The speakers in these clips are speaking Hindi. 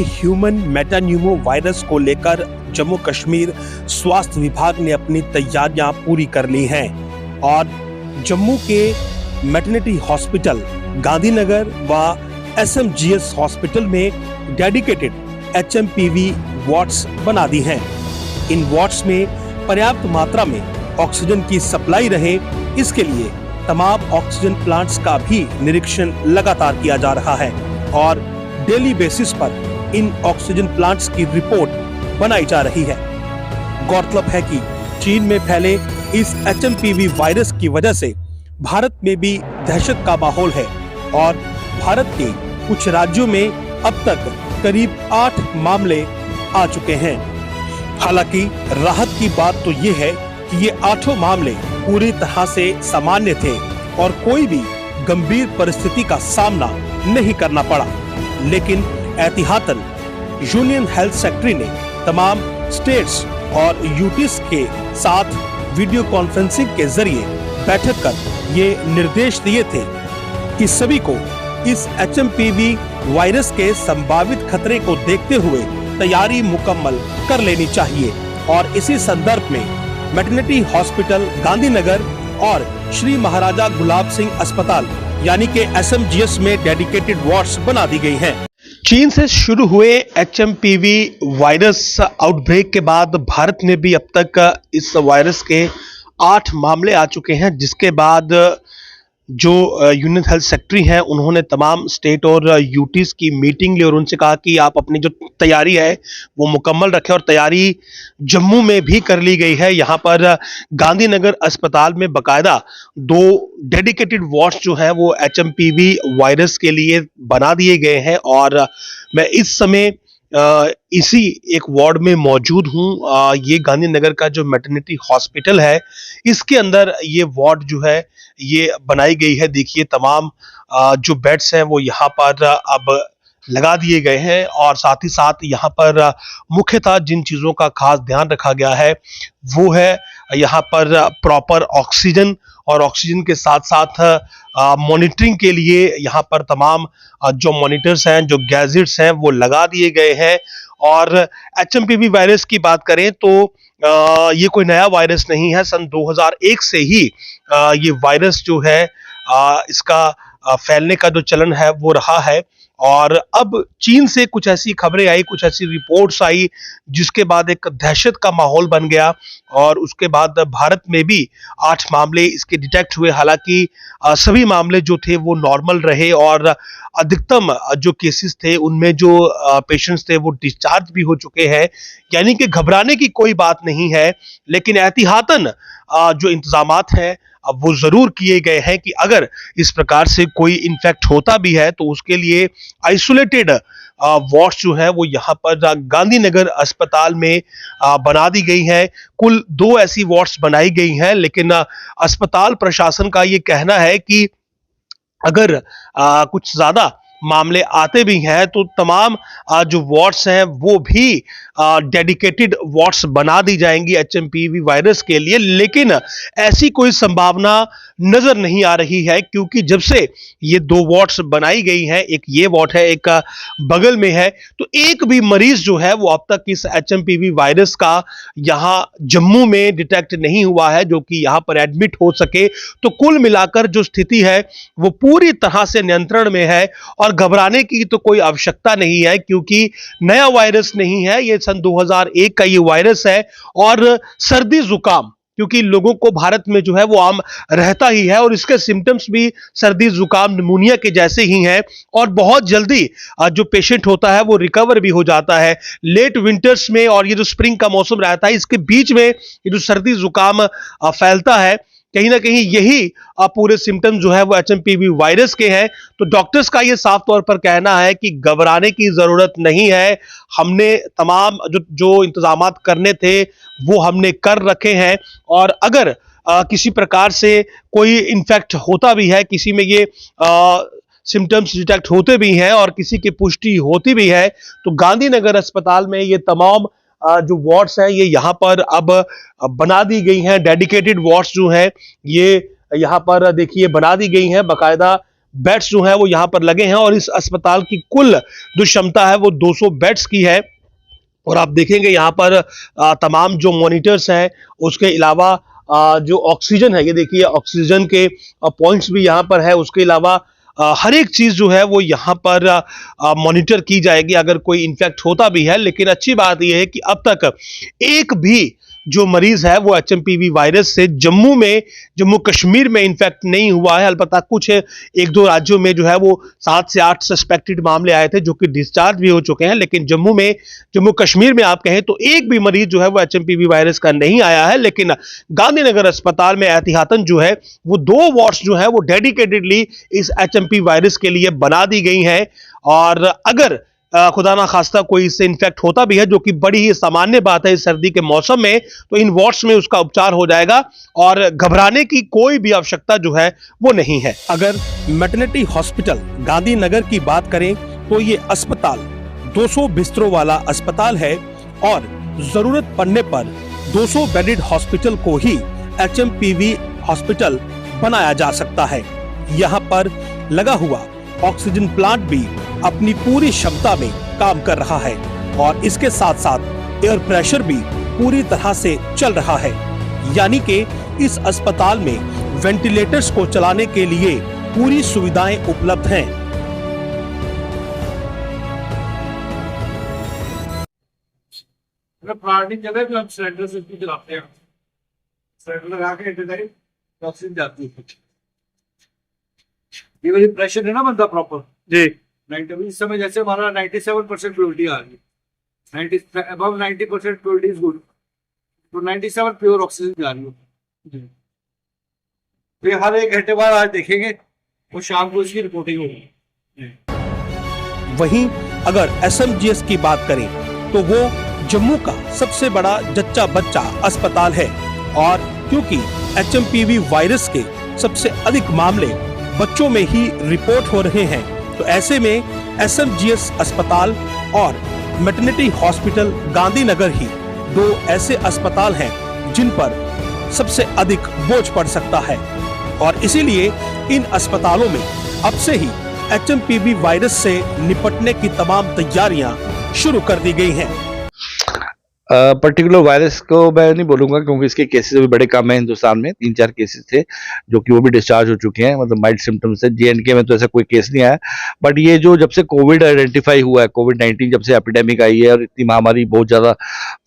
ह्यूमन मेटान्यूमो वायरस को लेकर जम्मू कश्मीर स्वास्थ्य विभाग ने अपनी तैयारियां पूरी कर ली हैं और जम्मू के मैटरनिटी हॉस्पिटल गांधीनगर व एसएमजीएस हॉस्पिटल में डेडिकेटेड एचएमपीवी वार्ड्स बना दी हैं। इन वार्ड्स में पर्याप्त मात्रा में ऑक्सीजन की सप्लाई रहे, इसके लिए तमाम ऑक्सीजन प्लांट्स का भी निरीक्षण लगातार किया जा रहा है और डेली बेसिस पर इन ऑक्सीजन प्लांट्स की रिपोर्ट बनाई जा रही है। गौरतलब है कि चीन में फैले इस एचएमपीवी वायरस की वजह से भारत में भी दहशत का माहौल है और भारत के कुछ राज्यों में अब तक करीब 8 मामले आ चुके हैं। हालांकि राहत की बात तो ये है कि ये 8 मामले पूरी तरह से सामान्य थे और कोई भी गंभीर परिस्थिति का सामना नहीं करना पड़ा, लेकिन एहतियातन यूनियन हेल्थ सेक्रेटरी ने तमाम स्टेट्स और यूटीज के साथ वीडियो कॉन्फ्रेंसिंग के जरिए बैठक कर ये निर्देश दिए थे कि सभी को इस एचएमपीवी वायरस के संभावित खतरे को देखते हुए तैयारी मुकम्मल कर लेनी चाहिए। और इसी संदर्भ में मैटरनिटी हॉस्पिटल गांधीनगर और श्री महाराजा गुलाब सिंह अस्पताल यानी कि एसएमजीएस में डेडिकेटेड वार्ड्स बना दी गई हैं। चीन से शुरू हुए एचएमपीवी वायरस आउटब्रेक के बाद भारत में भी अब तक इस वायरस के 8 मामले आ चुके हैं, जिसके बाद जो यूनियन हेल्थ सेक्रेटरी हैं उन्होंने तमाम स्टेट और यूटीज की मीटिंग ली और उनसे कहा कि आप अपनी जो तैयारी है वो मुकम्मल रखें और तैयारी जम्मू में भी कर ली गई है। यहाँ पर गांधीनगर अस्पताल में बकायदा 2 डेडिकेटेड वार्ड्स जो है वो एचएमपीवी वायरस के लिए बना दिए गए हैं और मैं इस समय इसी एक वार्ड में मौजूद हूँ। ये गांधीनगर का जो मैटरनिटी हॉस्पिटल है इसके अंदर ये वार्ड जो है ये बनाई गई है। देखिए तमाम जो बेड्स हैं वो यहाँ पर अब लगा दिए गए हैं और साथ ही साथ यहाँ पर मुख्यतः जिन चीज़ों का खास ध्यान रखा गया है वो है यहाँ पर प्रॉपर ऑक्सीजन और ऑक्सीजन के साथ साथ मॉनिटरिंग के लिए यहाँ पर तमाम जो मॉनिटर्स हैं, जो गैजेट्स हैं वो लगा दिए गए हैं। और एचएमपीवी वायरस की बात करें तो ये कोई नया वायरस नहीं है। सन 2001 से ही ये वायरस जो है इसका फैलने का जो चलन है वो रहा है और अब चीन से कुछ ऐसी खबरें आई, कुछ ऐसी रिपोर्ट्स आई जिसके बाद एक दहशत का माहौल बन गया और उसके बाद भारत में भी 8 मामले इसके डिटेक्ट हुए। हालांकि सभी मामले जो थे वो नॉर्मल रहे और अधिकतम जो केसेस थे उनमें जो पेशेंट्स थे वो डिस्चार्ज भी हो चुके हैं, यानी कि घबराने की कोई बात नहीं है। लेकिन एहतियातन जो इंतजामात हैं अब वो जरूर किए गए हैं कि अगर इस प्रकार से कोई इन्फेक्ट होता भी है तो उसके लिए आइसोलेटेड वार्ड्स जो है वो यहाँ पर गांधीनगर अस्पताल में बना दी गई है। कुल 2 ऐसी वार्ड्स बनाई गई हैं, लेकिन अस्पताल प्रशासन का ये कहना है कि अगर कुछ ज्यादा मामले आते भी हैं तो तमाम जो वार्ड्स हैं वो भी डेडिकेटेड वार्ड्स बना दी जाएंगी एचएमपीवी वायरस के लिए। लेकिन ऐसी कोई संभावना नजर नहीं आ रही है क्योंकि जब से ये 2 वार्ड्स बनाई गई हैं, एक ये वार्ड है एक बगल में है, तो एक भी मरीज जो है वो अब तक इस एचएमपीवी वायरस का यहाँ जम्मू में डिटेक्ट नहीं हुआ है जो कि यहाँ पर एडमिट हो सके। तो कुल मिलाकर जो स्थिति है वो पूरी तरह से नियंत्रण में है और घबराने की तो कोई आवश्यकता नहीं है क्योंकि नया वायरस नहीं है, ये सन 2001 का ये वायरस है। और सर्दी जुकाम क्योंकि लोगों को भारत में जो है वो आम रहता ही है और इसके सिम्टम्स भी सर्दी जुकाम निमोनिया के जैसे ही हैं और बहुत जल्दी जो पेशेंट होता है वो रिकवर भी हो जाता है। लेट विंटर्स में और ये जो स्प्रिंग का मौसम रहता है इसके बीच में ये जो सर्दी जुकाम फैलता है, कहीं ना कहीं यही पूरे सिम्टम्स जो है वो एचएमपीवी वायरस के हैं। तो डॉक्टर्स का ये साफ तौर पर कहना है कि घबराने की जरूरत नहीं है। हमने तमाम जो इंतजामात करने थे वो हमने कर रखे हैं और अगर किसी प्रकार से कोई इन्फेक्ट होता भी है, किसी में ये सिम्टम्स डिटेक्ट होते भी हैं और किसी की पुष्टि होती भी है, तो गांधीनगर अस्पताल में ये तमाम जो वार्ड्स हैं ये यहाँ पर अब बना दी गई हैं। डेडिकेटेड वार्ड्स जो हैं ये यहाँ पर देखिए बना दी गई हैं, बाकायदा बेड्स जो है वो यहाँ पर लगे हैं और इस अस्पताल की कुल जो क्षमता है वो 200 बेड्स की है। और आप देखेंगे यहाँ पर तमाम जो मॉनिटर्स हैं, उसके अलावा जो ऑक्सीजन है, ये देखिए ऑक्सीजन के पॉइंट्स भी यहाँ पर है। उसके अलावा हर एक चीज जो है वो यहाँ पर मॉनिटर की जाएगी अगर कोई इन्फेक्ट होता भी है। लेकिन अच्छी बात यह है कि अब तक एक भी जो मरीज है वो एचएमपीवी वायरस से जम्मू कश्मीर में इन्फेक्ट नहीं हुआ है। अलबत्ता कुछ एक दो राज्यों में जो है वो 7 से 8 सस्पेक्टेड मामले आए थे जो कि डिस्चार्ज भी हो चुके हैं। लेकिन जम्मू कश्मीर में आप कहें तो एक भी मरीज जो है वो एचएमपीवी वायरस का नहीं आया है। लेकिन गांधीनगर अस्पताल में एहतियातन जो है वो 2 वार्ड्स जो है वो डेडिकेटेडली इस एचएमपी वायरस के लिए बना दी गई हैं। और अगर खुदा ना खास्ता कोई इससे इन्फेक्ट होता भी है, जो कि बड़ी ही सामान्य बात है इस सर्दी के मौसम में, तो इन वार्ड्स में उसका उपचार हो जाएगा और घबराने की कोई भी आवश्यकता जो है वो नहीं है। अगर मैटरनिटी हॉस्पिटल गांधीनगर की बात करें तो ये अस्पताल 200 बिस्तरों वाला अस्पताल है और जरूरत पड़ने पर 200 बेडेड हॉस्पिटल को ही एचएमपीवी हॉस्पिटल बनाया जा सकता है। यहाँ पर लगा हुआ ऑक्सीजन प्लांट भी अपनी पूरी क्षमता में काम कर रहा है और इसके साथ साथ एयर प्रेशर भी पूरी तरह से चल रहा है। यानी कि इस अस्पताल में वेंटिलेटर्स को चलाने के लिए पूरी सुविधाएं उपलब्ध हैं। प्लांटिंग जगह भी हम सिलेंडर से चलाते हैं, सिलेंडर लगा के ऑक्सीजन जाती है। ये वाली प्रेशर है ना बंदा प्रॉपर जी 90, इस समय जैसे हमारा 97% प्योरिटी आ रही है, 90 अबव 90% प्योरिटी इज गुड, तो 97 प्योर ऑक्सीजन जा रही है। तो ये हर 1 घंटे बाद आज देखेंगे, वो शाम को इसकी रिपोर्टिंग होगी। वहीं अगर एसएमजीएस की बात करें तो वो जम्मू का सबसे बड़ा जच्चा बच्चा अस्पताल है और क्योंकि एचएमपीवी वायरस के सबसे अधिक मामले बच्चों में ही रिपोर्ट हो रहे हैं, तो ऐसे में एसएमजीएस अस्पताल और मैटरनिटी हॉस्पिटल गांधीनगर ही 2 ऐसे अस्पताल हैं जिन पर सबसे अधिक बोझ पड़ सकता है। और इसीलिए इन अस्पतालों में अब से ही एचएमपीवी वायरस से निपटने की तमाम तैयारियां शुरू कर दी गई हैं। पर्टिकुलर वायरस को मैं नहीं बोलूंगा क्योंकि इसके केसेस अभी बड़े कम हैं। हिंदुस्तान में 3-4 केसेस थे जो कि वो भी डिस्चार्ज हो चुके हैं, मतलब माइल्ड सिम्टम्स से। जेएनके में तो ऐसा कोई केस नहीं आया, बट ये जो जब से कोविड आइडेंटिफाई हुआ है, कोविड-19 जब से एपिडेमिक आई है और इतनी महामारी बहुत ज़्यादा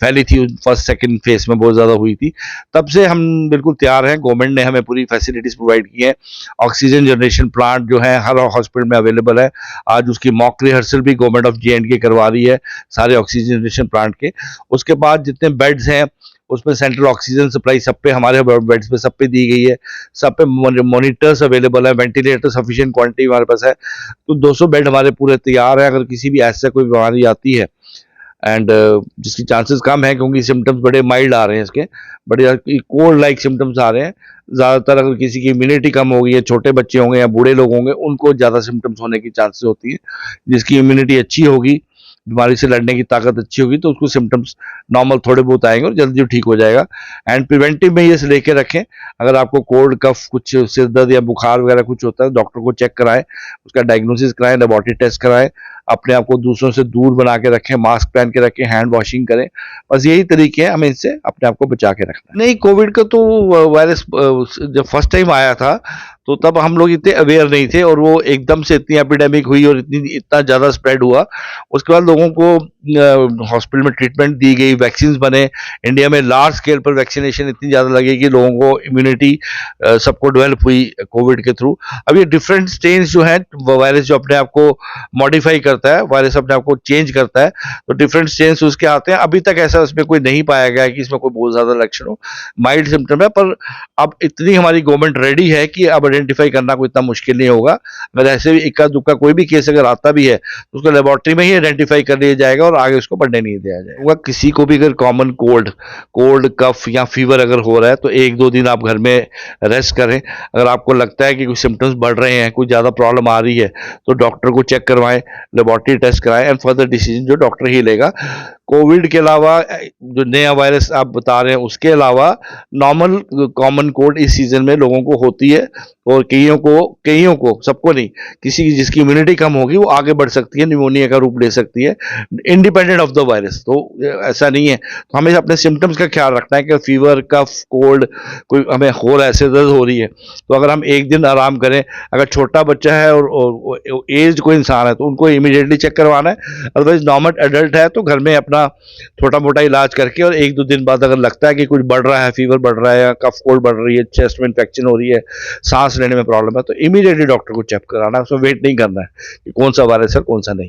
फैली थी, फर्स्ट सेकेंड फेज में बहुत ज़्यादा हुई थी, तब से हम बिल्कुल तैयार हैं। गवर्नमेंट ने हमें पूरी फैसिलिटीज़ प्रोवाइड की हैं। ऑक्सीजन जनरेशन प्लांट जो है हर हॉस्पिटल में अवेलेबल है। आज उसकी मॉक रिहर्सल भी गवर्नमेंट ऑफ जेएनके करवा रही है सारे ऑक्सीजन जनरेशन प्लांट के। उसके बाद जितने बेड्स हैं उसमें सेंट्रल ऑक्सीजन सप्लाई सब पे, हमारे बेड्स पे सब पे दी गई है। सब पे मॉनिटर्स अवेलेबल है, वेंटिलेटर सफिशिएंट क्वांटिटी हमारे पास है। तो 200 बेड हमारे पूरे तैयार है। अगर किसी भी ऐसा कोई बीमारी आती है एंड जिसकी चांसेस कम है क्योंकि सिम्टम्स बड़े माइल्ड आ रहे हैं, इसके बड़े कोल्ड लाइक सिम्टम्स आ रहे हैं ज़्यादातर। अगर किसी की इम्यूनिटी कम हो गई है, छोटे बच्चे होंगे या बूढ़े लोग होंगे, उनको ज़्यादा सिम्टम्स होने की चांसेस होती है। जिसकी इम्यूनिटी अच्छी होगी, बीमारी से लड़ने की ताकत अच्छी होगी, तो उसको सिम्टम्स नॉर्मल थोड़े बहुत आएंगे और जल्दी ठीक हो जाएगा। एंड प्रिवेंटिव में ये लेके रखें, अगर आपको कोल्ड कफ कुछ सिर दर्द या बुखार वगैरह कुछ होता है, डॉक्टर को चेक कराएं, उसका डायग्नोसिस कराएं, लेबोरेटरी टेस्ट कराएं, अपने आप को दूसरों से दूर बना के रखें, मास्क पहन के रखें, हैंड वॉशिंग करें। बस यही तरीके हैं हमें इससे अपने आप को बचा के रखना। नहीं, कोविड का तो वायरस जब फर्स्ट टाइम आया था तो तब हम लोग इतने अवेयर नहीं थे और वो एकदम से इतनी एपिडेमिक हुई और इतना ज़्यादा स्प्रेड हुआ। उसके बाद लोगों को हॉस्पिटल में ट्रीटमेंट दी गई, वैक्सीन बने। इंडिया में लार्ज स्केल पर वैक्सीनेशन इतनी ज़्यादा लगी कि लोगों को इम्यूनिटी सबको डेवलप हुई कोविड के थ्रू। अब ये डिफरेंट स्ट्रेन्स जो हैं, वायरस जो अपने आप को मॉडिफाई करता है, वायरस अपने आप को चेंज करता है, तो डिफरेंट स्ट्रेन्स उसके आते हैं। अभी तक ऐसा इसमें कोई नहीं पाया गया है कि इसमें कोई बहुत ज़्यादा लक्षण हो, माइल्ड सिम्टम है। पर अब इतनी हमारी गवर्नमेंट रेडी है कि अब आइडेंटिफाई करना कोई इतना मुश्किल नहीं होगा। अगर ऐसे भी इक्का दुक्का कोई भी केस अगर आता भी है तो उसको लेबोरेटरी में ही आइडेंटिफाई कर लिया जाएगा और आगे उसको बढ़ने नहीं दिया जाएगा। किसी को भी अगर कॉमन कोल्ड कफ या फीवर अगर हो रहा है तो 1-2 दिन आप घर में रेस्ट करें। अगर आपको लगता है कि कुछ सिम्टम्स बढ़ रहे हैं, कुछ ज़्यादा प्रॉब्लम आ रही है, तो डॉक्टर को चेक करवाएं, लेबोरेटरी टेस्ट कराएं एंड फर्दर डिसीजन जो डॉक्टर ही लेगा। कोविड के अलावा जो नया वायरस आप बता रहे हैं उसके अलावा नॉर्मल कॉमन कोल्ड इस सीजन में लोगों को होती है, और कईयों को सबको नहीं, किसी की जिसकी इम्यूनिटी कम होगी वो आगे बढ़ सकती है, निमोनिया का रूप ले सकती है इंडिपेंडेंट ऑफ द वायरस। तो ऐसा नहीं है, तो हमें अपने सिम्टम्स का ख्याल रखना है कि फीवर, कफ, कोल्ड, कोई हमें हो रहा है, सिर दर्द हो रही है, तो अगर हम एक दिन आराम करें, अगर छोटा बच्चा है और एज कोई इंसान है तो उनको इमीडिएटली चेक करवाना है, अदरवाइज नॉर्मल एडल्ट है तो घर में अपना छोटा मोटा इलाज करके और 1-2 दिन बाद अगर लगता है कि कुछ बढ़ रहा है, फीवर बढ़ रहा है या कफ कोल्ड बढ़ रही है, चेस्ट में इन्फेक्शन हो रही है, सांस लेने में प्रॉब्लम है, तो इमीडिएटली डॉक्टर को चेक कराना है, उसमें वेट नहीं करना है कि कौन सा वायरस है कौन सा नहीं।